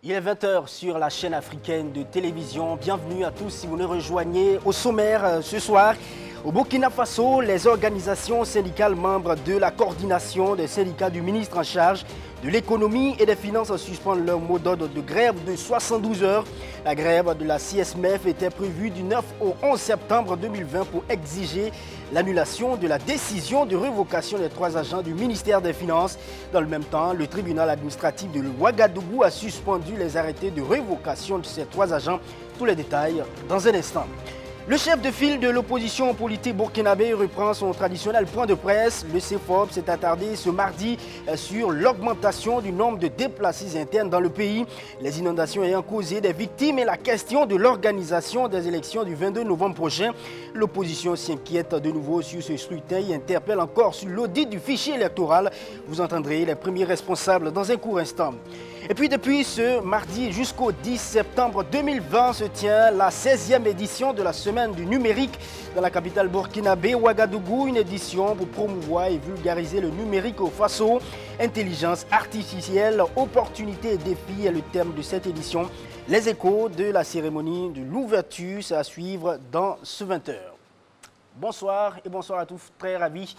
Il est 20 h sur la chaîne africaine de télévision. Bienvenue à tous si vous nous rejoignez. Au sommaire ce soir, au Burkina Faso, les organisations syndicales membres de la coordination des syndicats du ministre en charge de l'économie et des finances suspendent leur mot d'ordre de grève de 72 heures. La grève de la CSMF était prévue du 9 au 11 septembre 2020 pour exiger l'annulation de la décision de révocation des 3 agents du ministère des Finances. Dans le même temps, le tribunal administratif de Ouagadougou a suspendu les arrêtés de révocation de ces 3 agents. Tous les détails dans un instant. Le chef de file de l'opposition politique burkinabé reprend son traditionnel point de presse. Le CFOP s'est attardé ce mardi sur l'augmentation du nombre de déplacés internes dans le pays, les inondations ayant causé des victimes et la question de l'organisation des élections du 22 novembre prochain. L'opposition s'inquiète de nouveau sur ce scrutin et interpelle encore sur l'audit du fichier électoral. Vous entendrez les premiers responsables dans un court instant. Et puis depuis ce mardi jusqu'au 10 septembre 2020 se tient la 16e édition de la Semaine du numérique dans la capitale burkinabé, Ouagadougou, une édition pour promouvoir et vulgariser le numérique au Faso. Intelligence artificielle, opportunités et défis est le thème de cette édition. Les échos de la cérémonie de l'ouverture, c'est à suivre dans ce 20 h. Bonsoir et bonsoir à tous, très ravi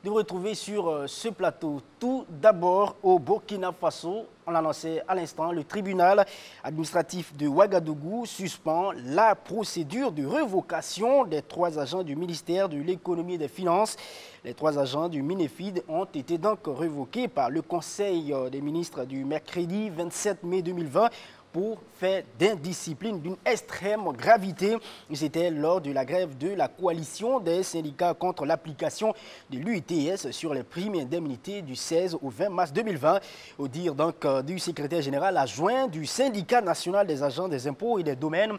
de vous retrouver sur ce plateau. Tout d'abord au Burkina Faso, on l'annonçait à l'instant, le tribunal administratif de Ouagadougou suspend la procédure de révocation des 3 agents du ministère de l'économie et des finances. Les 3 agents du Minefid ont été donc révoqués par le Conseil des ministres du mercredi 27 mai 2020 pour fait d'indiscipline d'une extrême gravité. C'était lors de la grève de la coalition des syndicats contre l'application de l'UITS sur les primes et indemnités du 16 au 20 mars 2020. Au dire donc du secrétaire général adjoint du syndicat national des agents des impôts et des domaines,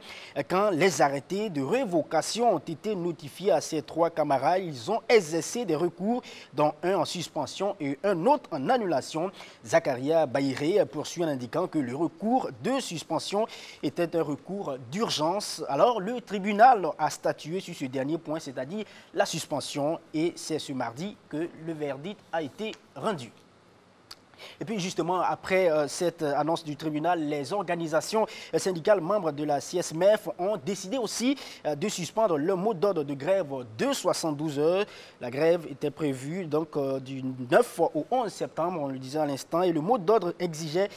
quand les arrêtés de révocation ont été notifiés à ces 3 camarades, ils ont exercé des recours, dont un en suspension et un autre en annulation. Zakaria Baïré poursuit en indiquant que le recours de suspension était un recours d'urgence. Alors le tribunal a statué sur ce dernier point, c'est-à-dire la suspension, et c'est ce mardi que le verdict a été rendu. Et puis justement, après cette annonce du tribunal, les organisations syndicales membres de la CSMF ont décidé aussi de suspendre le mot d'ordre de grève de 72 heures. La grève était prévue donc du 9 au 11 septembre, on le disait à l'instant, et le mot d'ordre exigeait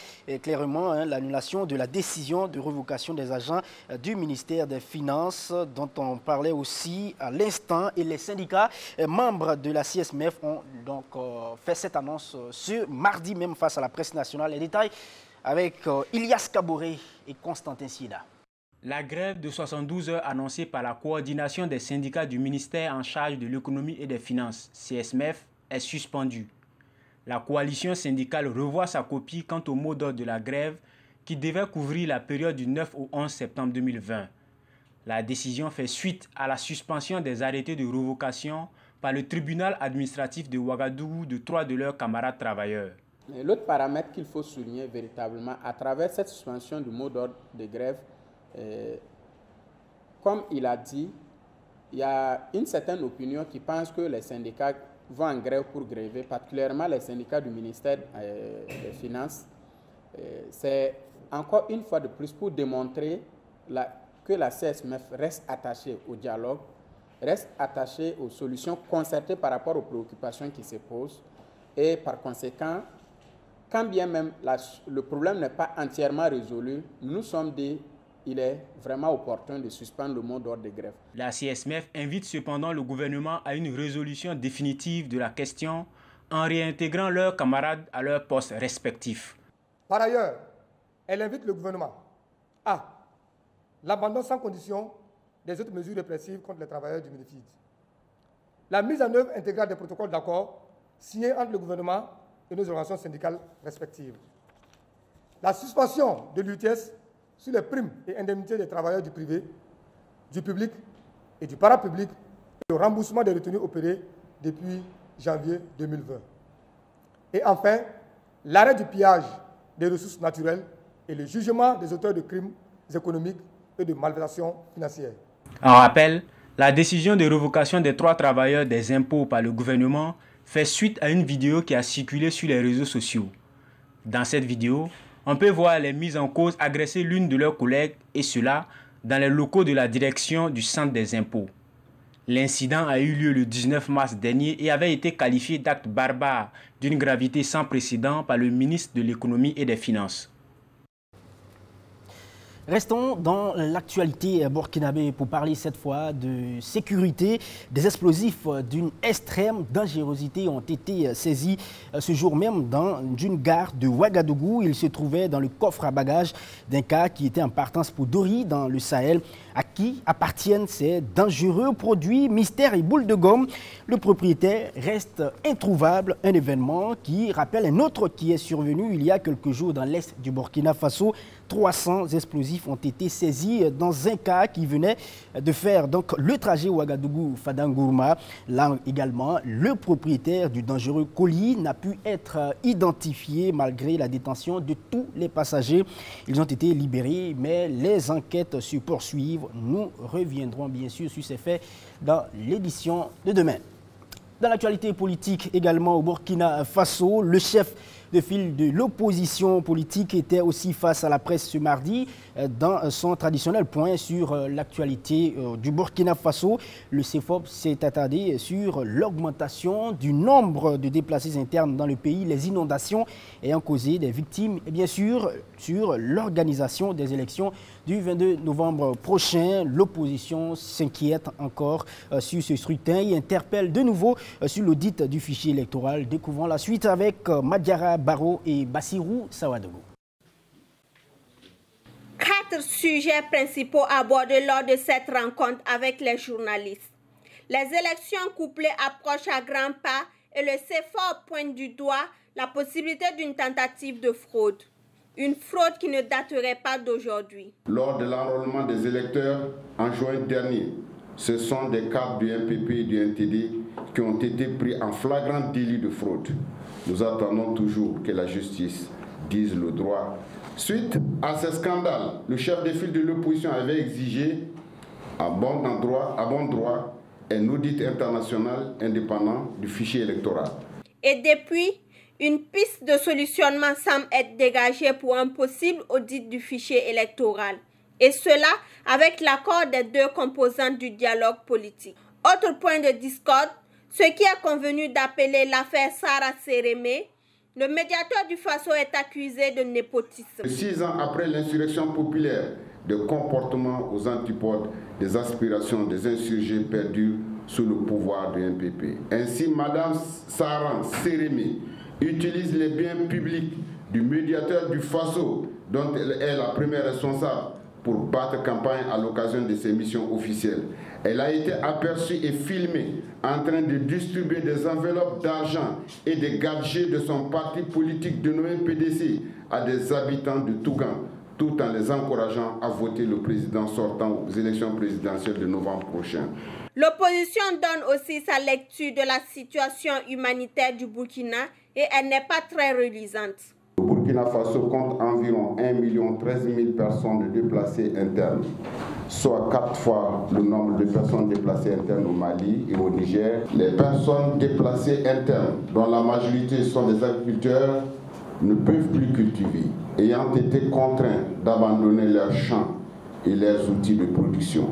clairement l'annulation de la décision de révocation des agents du ministère des Finances, dont on parlait aussi à l'instant. Et les syndicats membres de la CSMF ont donc fait cette annonce ce mardi même face à la presse nationale. Les détails avec Ilias Kaboré et Constantin Sida. La grève de 72 heures annoncée par la coordination des syndicats du ministère en charge de l'économie et des finances, CSMF, est suspendue. La coalition syndicale revoit sa copie quant au mot d'ordre de la grève qui devait couvrir la période du 9 au 11 septembre 2020. La décision fait suite à la suspension des arrêtés de révocation par le tribunal administratif de Ouagadougou de 3 de leurs camarades travailleurs. L'autre paramètre qu'il faut souligner véritablement à travers cette suspension du mot d'ordre de grève, comme il a dit, il y a une certaine opinion qui pense que les syndicats vont en grève pour gréver, particulièrement les syndicats du ministère des Finances. C'est encore une fois de plus pour démontrer que la CSMF reste attachée au dialogue, reste attachée aux solutions concertées par rapport aux préoccupations qui se posent, et par conséquent, quand bien même le problème n'est pas entièrement résolu, nous sommes dit qu'il est vraiment opportun de suspendre le mot d'ordre de grève. La CSMF invite cependant le gouvernement à une résolution définitive de la question en réintégrant leurs camarades à leurs postes respectifs. Par ailleurs, elle invite le gouvernement à l'abandon sans condition des autres mesures répressives contre les travailleurs du Minefid, la mise en œuvre intégrale des protocoles d'accord signés entre le gouvernement et nos organisations syndicales respectives, la suspension de l'UTS sur les primes et indemnités des travailleurs du privé, du public et du parapublic et le remboursement des retenues opérées depuis janvier 2020. Et enfin, l'arrêt du pillage des ressources naturelles et le jugement des auteurs de crimes économiques et de malversations financières. En rappel, la décision de révocation des 3 travailleurs des impôts par le gouvernement fait suite à une vidéo qui a circulé sur les réseaux sociaux. Dans cette vidéo, On peut voir les mises en cause agresser l'une de leurs collègues, et cela dans les locaux de la direction du centre des impôts. L'incident a eu lieu le 19 mars dernier et avait été qualifié d'acte barbare d'une gravité sans précédent par le ministre de l'Économie et des Finances. Restons dans l'actualité burkinabé pour parler cette fois de sécurité. Des explosifs d'une extrême dangerosité ont été saisis ce jour même dans une gare de Ouagadougou. Ils se trouvaient dans le coffre à bagages d'un cas qui était en partance pour Dori dans le Sahel. À qui appartiennent ces dangereux produits, mystères et boules de gomme? Le propriétaire reste introuvable. Un événement qui rappelle un autre qui est survenu il y a quelques jours dans l'est du Burkina Faso. 300 explosifs ont été saisis dans un cas qui venait de faire donc le trajet Ouagadougou-Fadangourma. Là également, le propriétaire du dangereux colis n'a pu être identifié malgré la détention de tous les passagers. Ils ont été libérés, mais les enquêtes se poursuivent. Nous reviendrons bien sûr sur ces faits dans l'édition de demain. Dans l'actualité politique également au Burkina Faso, le chef de file de l'opposition politique était aussi face à la presse ce mardi dans son traditionnel point sur l'actualité du Burkina Faso. Le CEFOP s'est attardé sur l'augmentation du nombre de déplacés internes dans le pays, les inondations ayant causé des victimes et bien sûr sur l'organisation des élections du 22 novembre prochain. L'opposition s'inquiète encore sur ce scrutin et interpelle de nouveau sur l'audit du fichier électoral. Découvrons la suite avec Madiara Baro et Bassirou Sawadogo. 4 sujets principaux abordés lors de cette rencontre avec les journalistes. Les élections couplées approchent à grands pas et le CEFOP pointe du doigt la possibilité d'une tentative de fraude. Une fraude qui ne daterait pas d'aujourd'hui. Lors de l'enrôlement des électeurs en juin dernier, ce sont des cadres du MPP et du NTD qui ont été pris en flagrant délit de fraude. Nous attendons toujours que la justice dise le droit. Suite à ce scandale, le chef de file de l'opposition avait exigé à bon droit un audit international indépendant du fichier électoral. Et depuis, une piste de solutionnement semble être dégagée pour un possible audit du fichier électoral. Et cela avec l'accord des deux composantes du dialogue politique. Autre point de discorde, ce qui est convenu d'appeler l'affaire Sarah Sérémé. Le médiateur du Faso est accusé de népotisme. 6 ans après l'insurrection populaire, de comportements aux antipodes des aspirations des insurgés perdus sous le pouvoir du MPP. Ainsi, Mme Sarah Sérémé utilise les biens publics du médiateur du Faso, dont elle est la première responsable, pour battre campagne à l'occasion de ses missions officielles. Elle a été aperçue et filmée en train de distribuer des enveloppes d'argent et des gadgets de son parti politique dénommé PDC à des habitants de Tougan, tout en les encourageant à voter le président sortant aux élections présidentielles de novembre prochain. L'opposition donne aussi sa lecture de la situation humanitaire du Burkina et elle n'est pas très reluisante. Le Burkina Faso compte environ 1 013 000 personnes de déplacés internes, soit 4 fois le nombre de personnes déplacées internes au Mali et au Niger. Les personnes déplacées internes, dont la majorité sont des agriculteurs, ne peuvent plus cultiver, ayant été contraints d'abandonner leurs champs et leurs outils de production.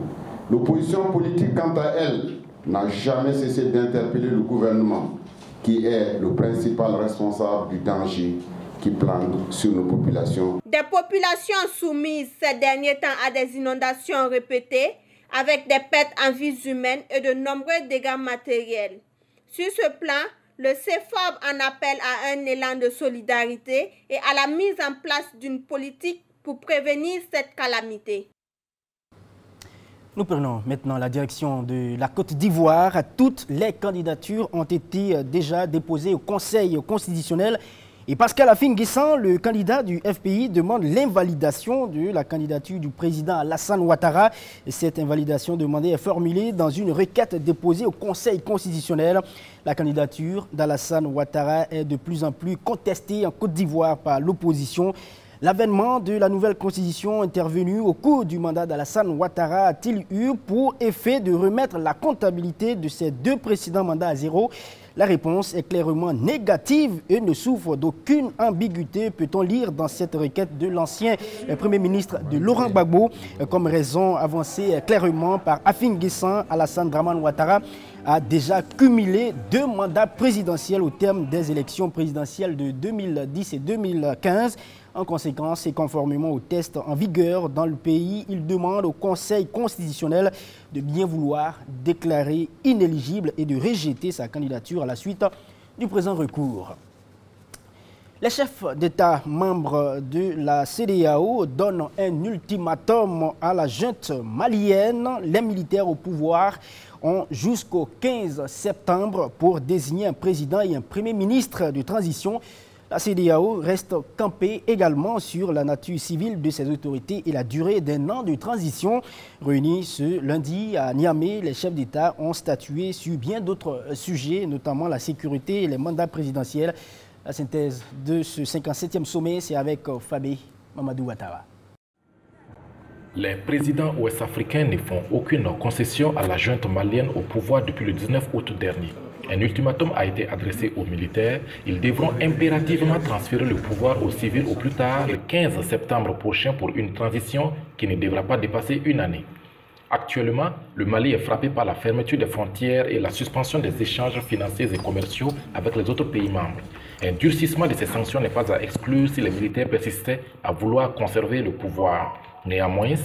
L'opposition politique, quant à elle, n'a jamais cessé d'interpeller le gouvernement, qui est le principal responsable du danger qui plane sur nos populations. Des populations soumises ces derniers temps à des inondations répétées, avec des pertes en vies humaines et de nombreux dégâts matériels. Sur ce plan, le CEFOP en appelle à un élan de solidarité et à la mise en place d'une politique pour prévenir cette calamité. Nous prenons maintenant la direction de la Côte d'Ivoire. Toutes les candidatures ont été déjà déposées au Conseil constitutionnel. Et Pascal Afin-Guessan, le candidat du FPI, demande l'invalidation de la candidature du président Alassane Ouattara. Et cette invalidation demandée est formulée dans une requête déposée au Conseil constitutionnel. La candidature d'Alassane Ouattara est de plus en plus contestée en Côte d'Ivoire par l'opposition. L'avènement de la nouvelle constitution intervenue au cours du mandat d'Alassane Ouattara a-t-il eu pour effet de remettre la comptabilité de ces deux précédents mandats à zéro? La réponse est clairement négative et ne souffre d'aucune ambiguïté, peut-on lire dans cette requête de l'ancien Premier ministre de Laurent Gbagbo, comme raison avancée clairement par Afin Guessan. Alassane Dramane Ouattara a déjà cumulé 2 mandats présidentiels au terme des élections présidentielles de 2010 et 2015. En conséquence, et conformément aux tests en vigueur dans le pays, il demande au Conseil constitutionnel de bien vouloir déclarer inéligible et de rejeter sa candidature à la suite du présent recours. Les chefs d'État membres de la CEDEAO donnent un ultimatum à la junte malienne. Les militaires au pouvoir ont jusqu'au 15 septembre pour désigner un président et un premier ministre de transition. La CEDEAO reste campée également sur la nature civile de ses autorités et la durée d'un an de transition. Réunis ce lundi à Niamey, les chefs d'État ont statué sur bien d'autres sujets, notamment la sécurité et les mandats présidentiels. La synthèse de ce 57e sommet, c'est avec Fabé Mamadou Ouattara. Les présidents ouest-africains ne font aucune concession à la junte malienne au pouvoir depuis le 19 août dernier. Un ultimatum a été adressé aux militaires. Ils devront impérativement transférer le pouvoir aux civils au plus tard le 15 septembre prochain pour une transition qui ne devra pas dépasser une année. Actuellement, le Mali est frappé par la fermeture des frontières et la suspension des échanges financiers et commerciaux avec les autres pays membres. Un durcissement de ces sanctions n'est pas à exclure si les militaires persistaient à vouloir conserver le pouvoir. Néanmoins,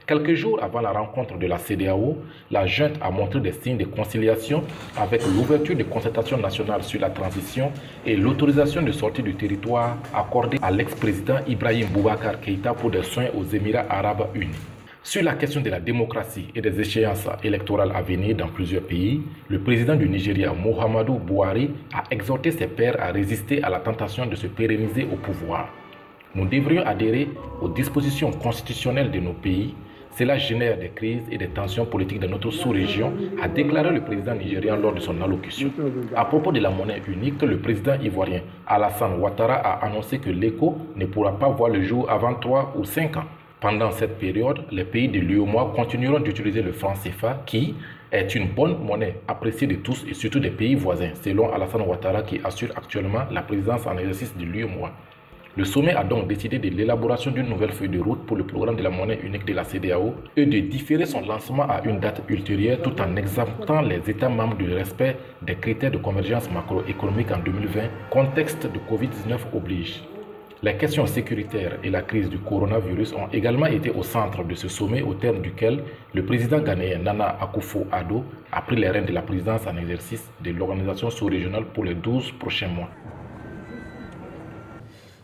quelques jours avant la rencontre de la CEDEAO, la junte a montré des signes de conciliation avec l'ouverture de concertations nationales sur la transition et l'autorisation de sortie du territoire accordée à l'ex-président Ibrahim Boubacar Keïta pour des soins aux Émirats arabes unis. Sur la question de la démocratie et des échéances électorales à venir dans plusieurs pays, le président du Nigeria, Muhammadu Buhari, a exhorté ses pairs à résister à la tentation de se pérenniser au pouvoir. Nous devrions adhérer aux dispositions constitutionnelles de nos pays. Cela génère des crises et des tensions politiques dans notre sous-région, a déclaré le président nigérian lors de son allocution. À propos de la monnaie unique, le président ivoirien Alassane Ouattara a annoncé que l'ECO ne pourra pas voir le jour avant 3 ou 5 ans. Pendant cette période, les pays de l'UEMOA continueront d'utiliser le franc CFA qui est une bonne monnaie appréciée de tous et surtout des pays voisins, selon Alassane Ouattara qui assure actuellement la présidence en exercice de l'UEMOA. Le sommet a donc décidé de l'élaboration d'une nouvelle feuille de route pour le programme de la monnaie unique de la CEDEAO et de différer son lancement à une date ultérieure tout en exemptant les États membres du respect des critères de convergence macroéconomique en 2020, contexte de Covid-19 oblige. Les questions sécuritaires et la crise du coronavirus ont également été au centre de ce sommet au terme duquel le président ghanéen Nana Akufo-Addo a pris les rênes de la présidence en exercice de l'organisation sous-régionale pour les 12 prochains mois.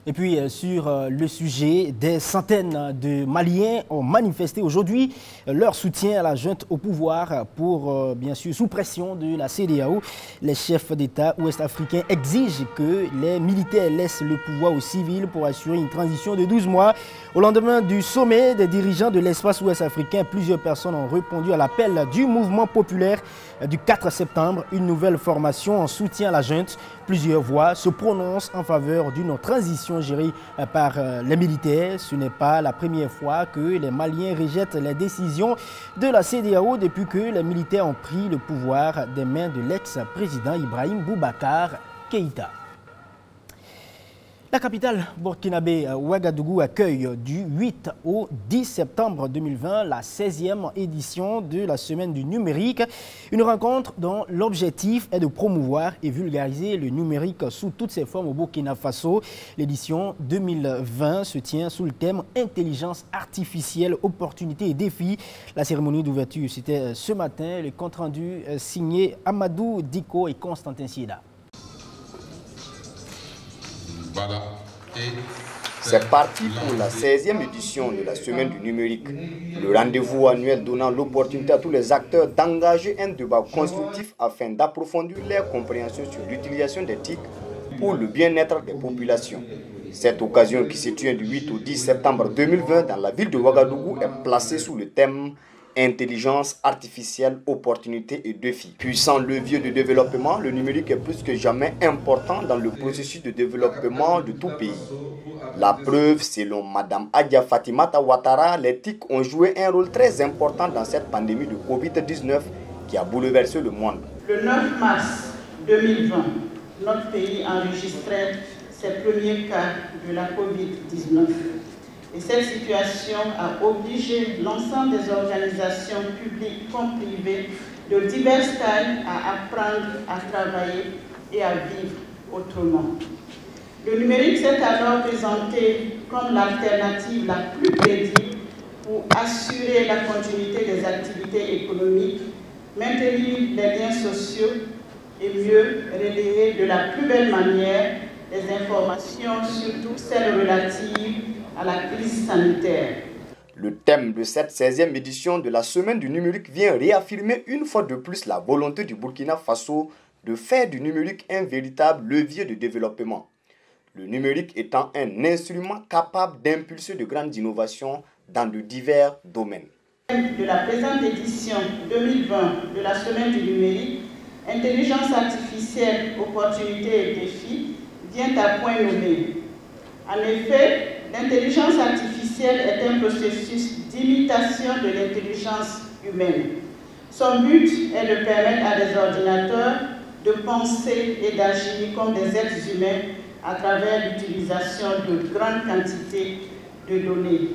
Et puis sur le sujet, des centaines de Maliens ont manifesté aujourd'hui leur soutien à la junte au pouvoir pour, bien sûr, sous pression de la CEDEAO. Les chefs d'État ouest-africains exigent que les militaires laissent le pouvoir aux civils pour assurer une transition de 12 mois. Au lendemain du sommet des dirigeants de l'espace ouest-africain, plusieurs personnes ont répondu à l'appel du mouvement populaire du 4 septembre, une nouvelle formation en soutien à la junte. Plusieurs voix se prononcent en faveur d'une transition gérée par les militaires. Ce n'est pas la première fois que les Maliens rejettent les décisions de la CEDEAO depuis que les militaires ont pris le pouvoir des mains de l'ex-président Ibrahim Boubacar Keïta. La capitale burkinabé Ouagadougou accueille du 8 au 10 septembre 2020 la 16e édition de la Semaine du numérique. Une rencontre dont l'objectif est de promouvoir et vulgariser le numérique sous toutes ses formes au Burkina Faso. L'édition 2020 se tient sous le thème Intelligence artificielle, opportunités et défis. La cérémonie d'ouverture, c'était ce matin. Le compte-rendu signé Amadou Diko et Constantin Sieda. C'est parti pour la 16e édition de la Semaine du numérique. Le rendez-vous annuel donnant l'opportunité à tous les acteurs d'engager un débat constructif afin d'approfondir leur compréhension sur l'utilisation des TIC pour le bien-être des populations. Cette occasion qui se tient du 8 au 10 septembre 2020 dans la ville de Ouagadougou est placée sous le thème Intelligence artificielle, opportunités et défis. Puissant levier de développement, le numérique est plus que jamais important dans le processus de développement de tout pays. La preuve, selon Mme Adia Fatimata Ouattara, les TIC ont joué un rôle très important dans cette pandémie de Covid-19 qui a bouleversé le monde. Le 9 mars 2020, notre pays enregistrait ses premiers cas de la Covid-19. Et cette situation a obligé l'ensemble des organisations publiques comme privées de diverses tailles à apprendre à travailler et à vivre autrement. Le numérique s'est alors présenté comme l'alternative la plus crédible pour assurer la continuité des activités économiques, maintenir les liens sociaux et mieux relayer de la plus belle manière les informations, surtout celles relatives à la crise sanitaire. Le thème de cette 16e édition de la Semaine du numérique vient réaffirmer une fois de plus la volonté du Burkina Faso de faire du numérique un véritable levier de développement. Le numérique étant un instrument capable d'impulser de grandes innovations dans de divers domaines. De la présente édition 2020 de la Semaine du numérique, intelligence artificielle, opportunités et défis vient à point nommé. En effet, l'intelligence artificielle est un processus d'imitation de l'intelligence humaine. Son but est de permettre à des ordinateurs de penser et d'agir comme des êtres humains à travers l'utilisation de grandes quantités de données.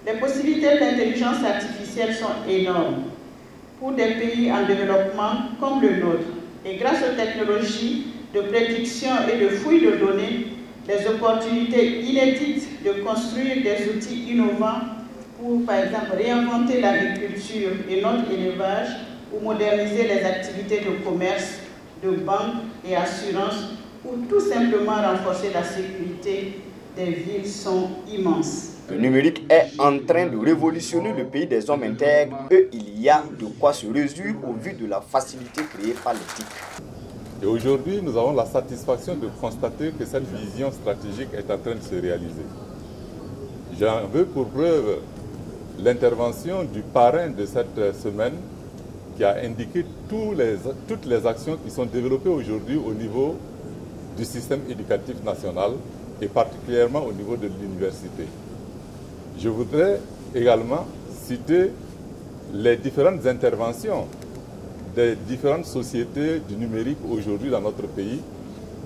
Les possibilités de l'intelligence artificielle sont énormes pour des pays en développement comme le nôtre. Et grâce aux technologies de prédiction et de fouille de données, les opportunités inédites de construire des outils innovants pour, par exemple, réinventer l'agriculture et notre élevage ou moderniser les activités de commerce, de banque et assurance ou tout simplement renforcer la sécurité des villes sont immenses. Le numérique est en train de révolutionner le pays des hommes intègres et il y a de quoi se réjouir au vu de la facilité créée par les TIC. Et aujourd'hui, nous avons la satisfaction de constater que cette vision stratégique est en train de se réaliser. J'en veux pour preuve l'intervention du parrain de cette semaine qui a indiqué toutes les actions qui sont développées aujourd'hui au niveau du système éducatif national et particulièrement au niveau de l'université. Je voudrais également citer les différentes interventions des différentes sociétés du numérique aujourd'hui dans notre pays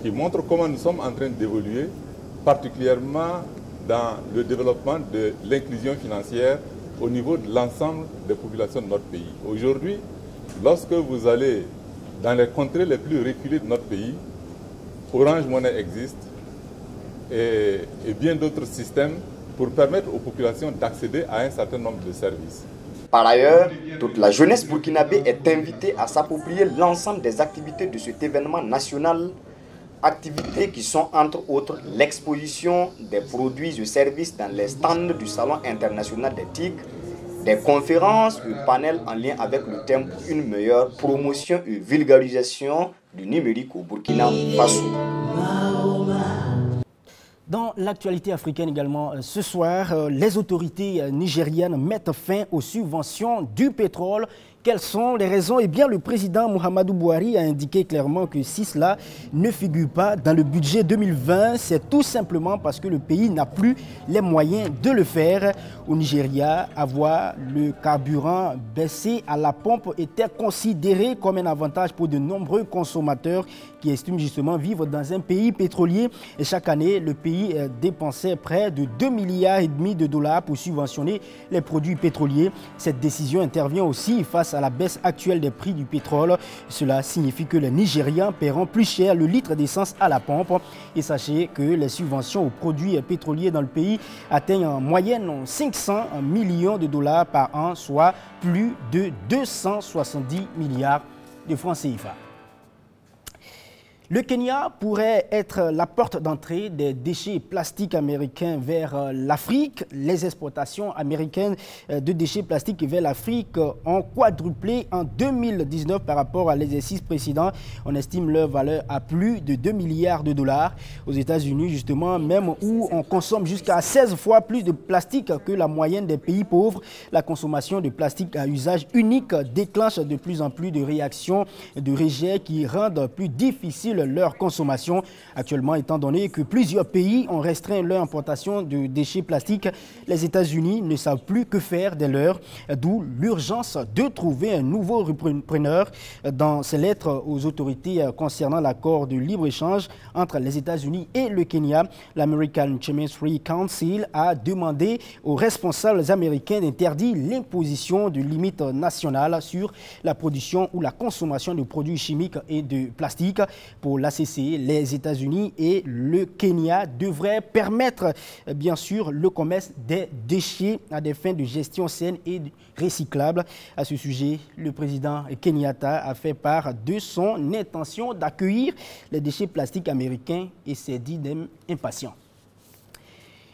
qui montrent comment nous sommes en train d'évoluer, particulièrement dans le développement de l'inclusion financière au niveau de l'ensemble des populations de notre pays. Aujourd'hui, lorsque vous allez dans les contrées les plus reculées de notre pays, Orange Money existe et bien d'autres systèmes pour permettre aux populations d'accéder à un certain nombre de services. Par ailleurs, toute la jeunesse burkinabé est invitée à s'approprier l'ensemble des activités de cet événement national, activités qui sont entre autres l'exposition des produits et services dans les stands du Salon international des TIC, des conférences et panels en lien avec le thème pour une meilleure promotion et vulgarisation du numérique au Burkina Faso. Dans l'actualité africaine également, ce soir, les autorités nigériennes mettent fin aux subventions du pétrole. Quelles sont les raisons? Eh bien, le président Muhammadu Buhari a indiqué clairement que si cela ne figure pas dans le budget 2020, c'est tout simplement parce que le pays n'a plus les moyens de le faire. Au Nigeria, avoir le carburant baissé à la pompe était considéré comme un avantage pour de nombreux consommateurs qui estiment justement vivre dans un pays pétrolier. Et chaque année, le pays dépensait près de 2,5 milliards de dollars pour subventionner les produits pétroliers. Cette décision intervient aussi face à la baisse actuelle des prix du pétrole. Cela signifie que les Nigérians paieront plus cher le litre d'essence à la pompe. Et sachez que les subventions aux produits pétroliers dans le pays atteignent en moyenne 500 millions de dollars par an, soit plus de 270 milliards de francs CFA. Le Kenya pourrait être la porte d'entrée des déchets plastiques américains vers l'Afrique. Les exportations américaines de déchets plastiques vers l'Afrique ont quadruplé en 2019 par rapport à l'exercice précédent. On estime leur valeur à plus de 2 milliards de dollars. Aux États-Unis, justement, même où on consomme jusqu'à 16 fois plus de plastique que la moyenne des pays pauvres, la consommation de plastique à usage unique déclenche de plus en plus de réactions de rejet qui rendent plus difficile leur consommation. Actuellement, étant donné que plusieurs pays ont restreint leur importation de déchets plastiques, les États-Unis ne savent plus que faire des leurs, d'où l'urgence de trouver un nouveau repreneur. Dans ses lettres aux autorités concernant l'accord de libre-échange entre les États-Unis et le Kenya, l'American Chemistry Council a demandé aux responsables américains d'interdire l'imposition de limites nationales sur la production ou la consommation de produits chimiques et de plastique. Pour l'ACC, les États-Unis et le Kenya devraient permettre, bien sûr, le commerce des déchets à des fins de gestion saine et recyclable. À ce sujet, le président Kenyatta a fait part de son intention d'accueillir les déchets plastiques américains et s'est dit impatient.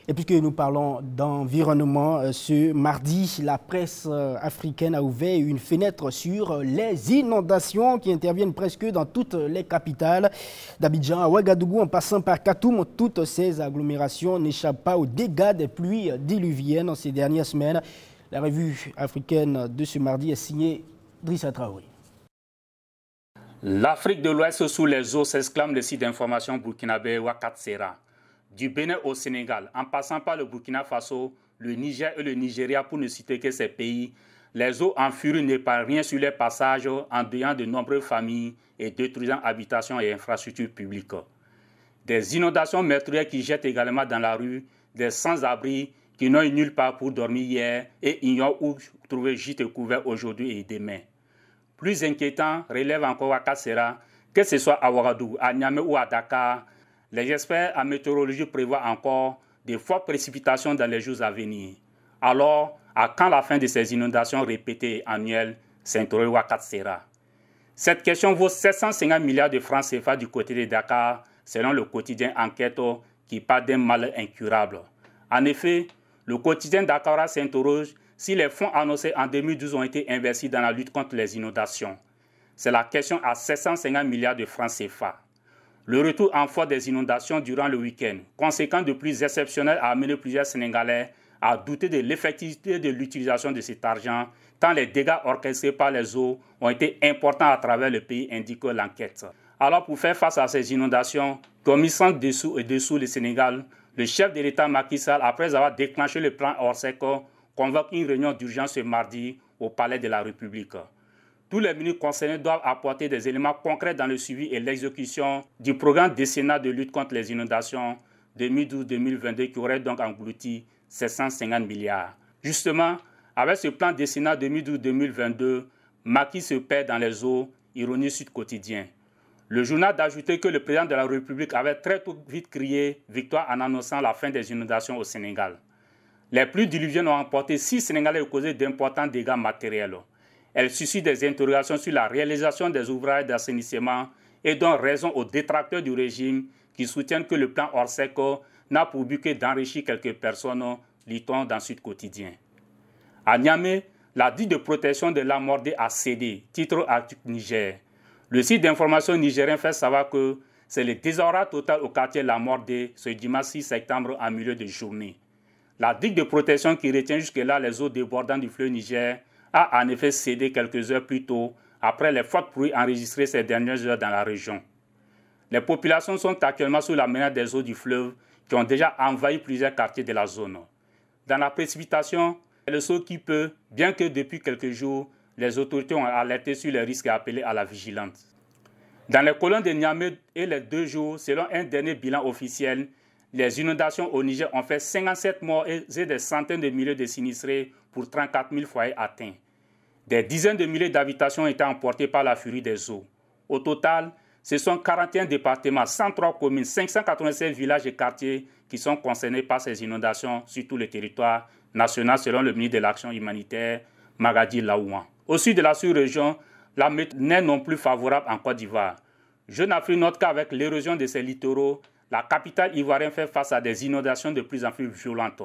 Et puisque nous parlons d'environnement, ce mardi, la presse africaine a ouvert une fenêtre sur les inondations qui interviennent presque dans toutes les capitales. D'Abidjan à Ouagadougou, en passant par Katoum, toutes ces agglomérations n'échappent pas aux dégâts des pluies diluviennes en ces dernières semaines. La revue africaine de ce mardi est signée Drissa Traoré. L'Afrique de l'Ouest sous les eaux, s'exclame le site d'information burkinabé Wakatsera. Du Bénin au Sénégal, en passant par le Burkina Faso, le Niger et le Nigeria, pour ne citer que ces pays, les eaux en furie n'épargnent rien sur les passages, endeuillant de nombreuses familles et détruisant habitations et infrastructures publiques. Des inondations meurtrières qui jettent également dans la rue, des sans-abri qui n'ont eu nulle part pour dormir hier et ignorent où trouver gîte et couvert aujourd'hui et demain. Plus inquiétant, relève encore Wakatsera, que ce soit à Ouagadougou, à Niamey ou à Dakar, les experts en météorologie prévoient encore de fortes précipitations dans les jours à venir. Alors, à quand la fin de ces inondations répétées et annuelles, s'interroge Wakatsera. Cette question vaut 750 milliards de francs CFA du côté de Dakar, selon le quotidien Enquête qui parle d'un mal incurable. En effet, le quotidien Dakar s'interroge si les fonds annoncés en 2012 ont été investis dans la lutte contre les inondations. C'est la question à 750 milliards de francs CFA. Le retour en force des inondations durant le week-end, conséquence de pluies exceptionnelles, a amené plusieurs Sénégalais à douter de l'effectivité de l'utilisation de cet argent, tant les dégâts orchestrés par les eaux ont été importants à travers le pays, indique l'enquête. Alors, pour faire face à ces inondations, comme il semble dessous le Sénégal, le chef de l'État Macky Sall, après avoir déclenché le plan Orsec, convoque une réunion d'urgence ce mardi au Palais de la République. Tous les ministres concernés doivent apporter des éléments concrets dans le suivi et l'exécution du programme décennal de lutte contre les inondations 2012-2022 qui aurait donc englouti 750 milliards. Justement, avec ce plan décennal 2012-2022, Macky se perd dans les eaux, ironie Sud Quotidien. Le journal d'ajouter que le président de la République avait très vite crié victoire en annonçant la fin des inondations au Sénégal. Les pluies diluviennes ont emporté 6 Sénégalais et causé d'importants dégâts matériels. Elle suscite des interrogations sur la réalisation des ouvrages d'assainissement et donne raison aux détracteurs du régime qui soutiennent que le plan Orsec n'a pour but que d'enrichir quelques personnes, lit-on dans Sud Quotidien. À Niamey, la digue de protection de Lamordé a cédé, titre article Niger. Le site d'information nigérien fait savoir que c'est le désordre total au quartier Lamordé ce dimanche 6 septembre en milieu de journée. La digue de protection qui retient jusque-là les eaux débordantes du fleuve Niger a en effet cédé quelques heures plus tôt après les fortes pluies enregistrées ces dernières heures dans la région. Les populations sont actuellement sous la menace des eaux du fleuve qui ont déjà envahi plusieurs quartiers de la zone. Dans la précipitation, le saut qui peut, bien que depuis quelques jours, les autorités ont alerté sur les risques et appelé à la vigilance. Dans les colonnes de Niamey et les 2 jours, selon un dernier bilan officiel, les inondations au Niger ont fait 57 morts et des centaines de milliers de sinistrés pour 34 000 foyers atteints. Des dizaines de milliers d'habitations ont été emportées par la furie des eaux. Au total, ce sont 41 départements, 103 communes, 587 villages et quartiers qui sont concernés par ces inondations sur tout le territoire national selon le ministre de l'Action humanitaire, Magadi Laouan. Au sud de la sous-région, la météo n'est non plus favorable en Côte d'Ivoire. Jeune Afrique note qu'avec l'érosion de ses littoraux, la capitale ivoirienne fait face à des inondations de plus en plus violentes.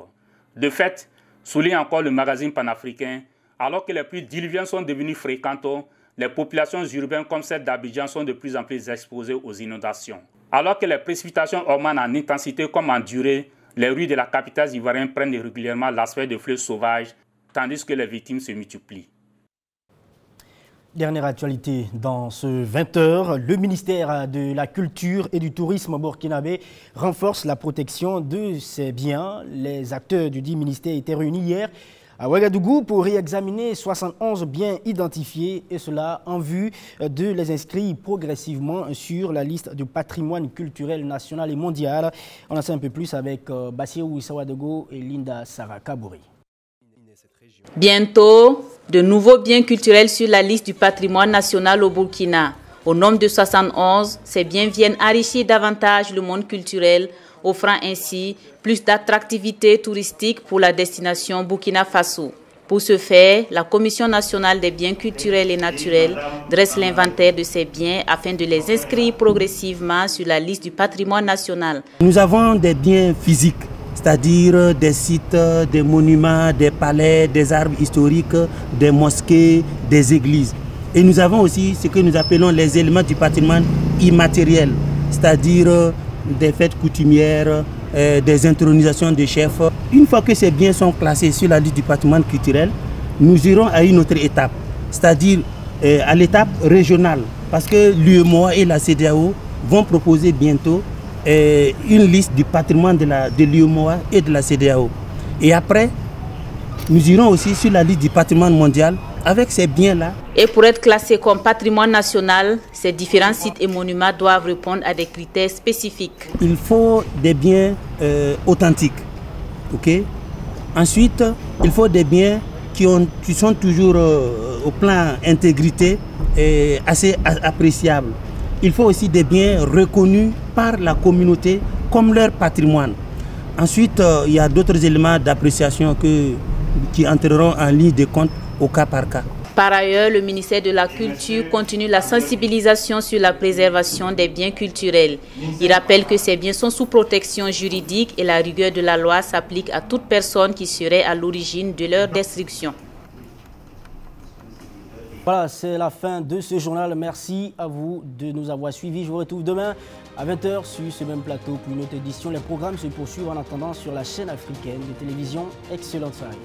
De fait, souligne encore le magazine panafricain, alors que les pluies diluviennes sont devenues fréquentes, les populations urbaines comme celle d'Abidjan sont de plus en plus exposées aux inondations. Alors que les précipitations augmentent en intensité comme en durée, les rues de la capitale ivoirienne prennent régulièrement l'aspect de fleuves sauvages, tandis que les victimes se multiplient. Dernière actualité dans ce 20h, le ministère de la Culture et du Tourisme burkinabé renforce la protection de ses biens. Les acteurs du dit ministère étaient réunis hier à Ouagadougou pour réexaminer 71 biens identifiés et cela en vue de les inscrire progressivement sur la liste du patrimoine culturel national et mondial. On en sait un peu plus avec Bassirou Wissawadogo et Linda Sarah Kabouri. Bientôt, de nouveaux biens culturels sur la liste du patrimoine national au Burkina. Au nombre de 71, ces biens viennent enrichir davantage le monde culturel, offrant ainsi plus d'attractivité touristique pour la destination Burkina Faso. Pour ce faire, la Commission nationale des biens culturels et naturels dresse l'inventaire de ces biens afin de les inscrire progressivement sur la liste du patrimoine national. Nous avons des biens physiques, c'est-à-dire des sites, des monuments, des palais, des arbres historiques, des mosquées, des églises. Et nous avons aussi ce que nous appelons les éléments du patrimoine immatériel, c'est-à-dire des fêtes coutumières, des intronisations de chefs. Une fois que ces biens sont classés sur la liste du patrimoine culturel, nous irons à une autre étape, c'est-à-dire à l'étape régionale, parce que l'UEMOA et la CEDEAO vont proposer bientôt une liste du patrimoine de l'UEMOA et de la CEDEAO. Et après, nous irons aussi sur la liste du patrimoine mondial avec ces biens-là. Et pour être classés comme patrimoine national, ces différents sites et monuments doivent répondre à des critères spécifiques. Il faut des biens authentiques. Okay? Ensuite, il faut des biens qui sont toujours au plan intégrité assez appréciables. Il faut aussi des biens reconnus par la communauté comme leur patrimoine. Ensuite, il y a d'autres éléments d'appréciation qui entreront en ligne de compte au cas par cas. Par ailleurs, le ministère de la Culture continue la sensibilisation sur la préservation des biens culturels. Il rappelle que ces biens sont sous protection juridique et la rigueur de la loi s'applique à toute personne qui serait à l'origine de leur destruction. Voilà, c'est la fin de ce journal. Merci à vous de nous avoir suivis. Je vous retrouve demain à 20h sur ce même plateau pour une autre édition. Les programmes se poursuivent en attendant sur la chaîne africaine de télévision. Excellente soirée.